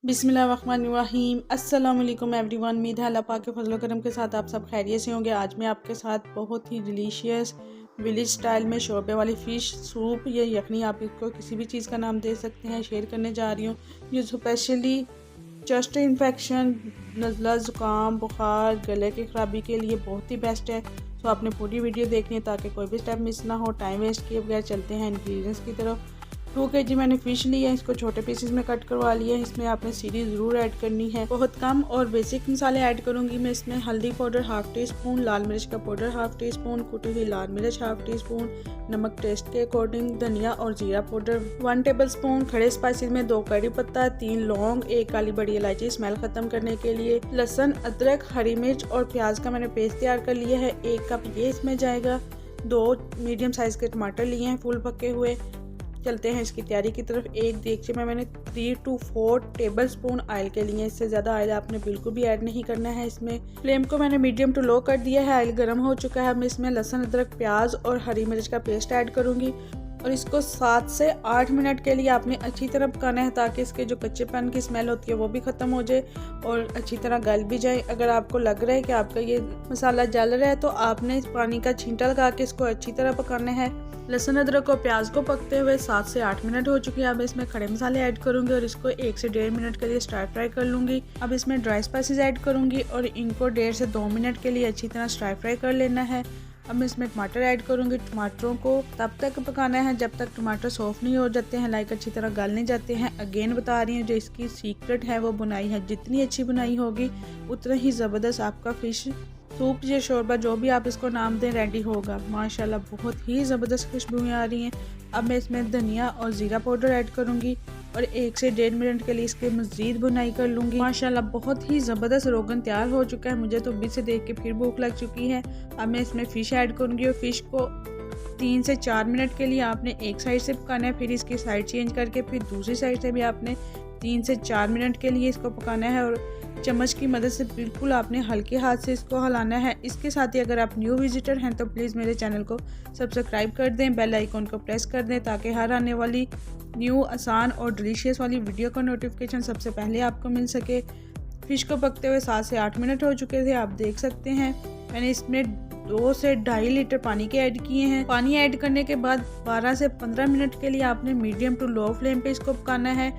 बिस्मिल्लाहिर्रहमानिर्रहीम अस्सलाम वालेकुम एवरीवन। उम्मीद है अल्लाह पाक के फजल करम के साथ आप सब खैरियत से होंगे। आज मैं आपके साथ बहुत ही डिलीशियस विलेज स्टाइल में शोरबे वाली फ़िश सूप या यखनी, आप इसको किसी भी चीज़ का नाम दे सकते हैं, शेयर करने जा रही हूँ। ये स्पेशली चेस्ट इन्फेक्शन, नज़ला, ज़ुकाम, बुखार, गले की ख़राबी के लिए बहुत ही बेस्ट है। तो आपने पूरी वीडियो देखनी है ताकि कोई भी स्टेप मिस ना हो। टाइम वेस्ट किए बगैर चलते हैं इंग्रेडिएंट्स की तरफ। 2 kg मैंने फ़िश ली है, इसको छोटे पीसेस में कट करवा लिया है। इसमें आपने सीरी ज़रूर ऐड करनी है, बहुत कम, और बेसिक मसाले ऐड करूँगी मैं इसमें। हल्दी पाउडर हाफ़ टी स्पून, लाल मिर्च का पाउडर हाफ़ टी स्पून, कुटी हुई लाल मिर्च हाफ़ टी स्पून, नमक टेस्ट के अकॉर्डिंग, धनिया और जीरा पाउडर 1 टेबल स्पून, खड़े स्पाइसेस में 2 कड़ी पत्ता, 3 लौंग, 1 काली बड़ी इलायची स्मेल ख़त्म करने के लिए, लहसुन, अदरक, हरी मिर्च और प्याज का मैंने पेस्ट तैयार कर लिया है। 1 कप ये इसमें जाएगा। 2 मीडियम साइज़ के टमाटर लिए हैं फुल पके हुए। चलते हैं इसकी तैयारी की तरफ। एक देगचे में मैंने 3 to 4 टेबल स्पून ऑयल के लिए, इससे ज़्यादा ऑयल आपने बिल्कुल भी ऐड नहीं करना है इसमें। फ्लेम को मैंने मीडियम टू लो कर दिया है। ऑयल गर्म हो चुका है। मैं इसमें लहसुन, अदरक, प्याज और हरी मिर्च का पेस्ट ऐड करूँगी और इसको 7 से 8 मिनट के लिए आपने अच्छी तरह पकाना है ताकि इसके जो कच्चेपन की स्मेल होती है वो भी ख़त्म हो जाए और अच्छी तरह गल भी जाए। अगर आपको लग रहा है कि आपका ये मसाला जल रहा है तो आपने पानी का छींटा लगा के इसको अच्छी तरह पकाना है। लहसुन, अदरक और प्याज को पकते हुए 7 से 8 मिनट हो चुके हैं। अब इसमें खड़े मसाले ऐड करूंगी और इसको 1 से 1.5 मिनट के लिए स्टार फ्राई कर लूँगी। अब इसमें ड्राई स्पाइसेस ऐड करूँगी और इनको 1.5 से 2 मिनट के लिए अच्छी तरह स्टार फ्राई कर लेना है। अब मैं इसमें टमाटर ऐड करूँगी। टमाटरों को तब तक पकाना है जब तक टमाटर सॉफ्ट नहीं हो जाते हैं, लाइक अच्छी तरह गल नहीं जाते हैं। अगेन बता रही हूँ, जो इसकी सीक्रेट है वो बुनाई है। जितनी अच्छी बुनाई होगी उतना ही ज़बरदस्त आपका फ़िश सूप या शोरबा, जो भी आप इसको नाम दें, रेडी होगा। माशाल्लाह बहुत ही ज़बरदस्त खुशबुएं आ रही हैं। अब मैं इसमें धनिया और ज़ीरा पाउडर ऐड करूँगी और 1 से 1.5 मिनट के लिए इसके मज़ीद बुनाई कर लूँगी। माशाल्लाह बहुत ही ज़बरदस्त रोगन तैयार हो चुका है। मुझे तो बीच से देख के फिर भूख लग चुकी है। अब मैं इसमें फ़िश ऐड करूँगी और फ़िश को 3 से 4 मिनट के लिए आपने एक साइड से पकाना है, फिर इसकी साइड चेंज करके फिर दूसरी साइड से भी आपने 3 से 4 मिनट के लिए इसको पकाना है और चम्मच की मदद से बिल्कुल आपने हल्के हाथ से इसको हिलाना है। इसके साथ ही अगर आप न्यू विजिटर हैं तो प्लीज़ मेरे चैनल को सब्सक्राइब कर दें, बेल आइकन को प्रेस कर दें ताकि हर आने वाली न्यू, आसान और डिलीशियस वाली वीडियो का नोटिफिकेशन सबसे पहले आपको मिल सके। फ़िश को पकते हुए 7 से 8 मिनट हो चुके थे, आप देख सकते हैं। मैंने इसमें 2 से 2.5 लीटर पानी के ऐड किए हैं। पानी ऐड करने के बाद 12 से 15 मिनट के लिए आपने मीडियम टू लो फ्लेम पे इसको पकाना है।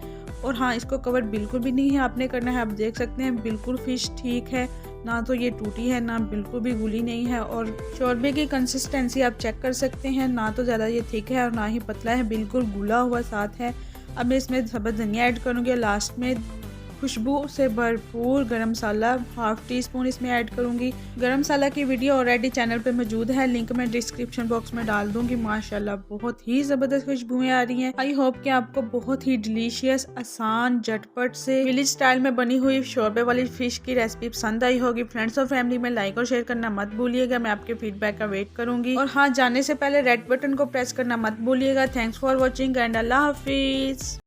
और हाँ, इसको कवर बिल्कुल भी नहीं है आपने करना है। आप देख सकते हैं बिल्कुल फ़िश ठीक है, ना तो ये टूटी है ना बिल्कुल भी गुली नहीं है। और शोरबे की कंसिस्टेंसी आप चेक कर सकते हैं, ना तो ज़्यादा ये थिक है और ना ही पतला है, बिल्कुल घुला हुआ साथ है। अब मैं इसमें सब्ज़ धनिया ऐड करूँगी। लास्ट में खुशबू से भरपूर गरम मसाला हाफ़ टी स्पून इसमें ऐड करूँगी। गरम मसाला की वीडियो ऑलरेडी चैनल पे मौजूद है, लिंक मैं डिस्क्रिप्शन बॉक्स में डाल दूँगी। माशाल्लाह बहुत ही ज़बरदस्त खुशबुएं आ रही हैं। आई होप कि आपको बहुत ही डिलीशियस, आसान, झटपट से विलेज स्टाइल में बनी हुई शोरबे वाली फ़िश की रेसिपी पसंद आई होगी। फ्रेंड्स और फैमिली में लाइक और शेयर करना मत भूलिएगा। मैं आपके फीडबैक का वेट करूँगी। और हाँ, जाने से पहले रेड बटन को प्रेस करना मत भूलिएगा। थैंक्स फॉर वॉचिंग एंड अल्लाह हाफिज़।